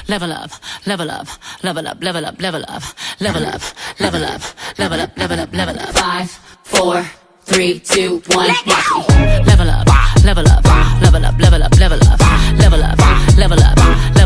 level up, level up, level up, level up, level up, level up, level up, level up, level up, level up. 5, 4, 3, 2, 1. Watch me. Level up, level up, level up, level up, level up, level up, level up, level up.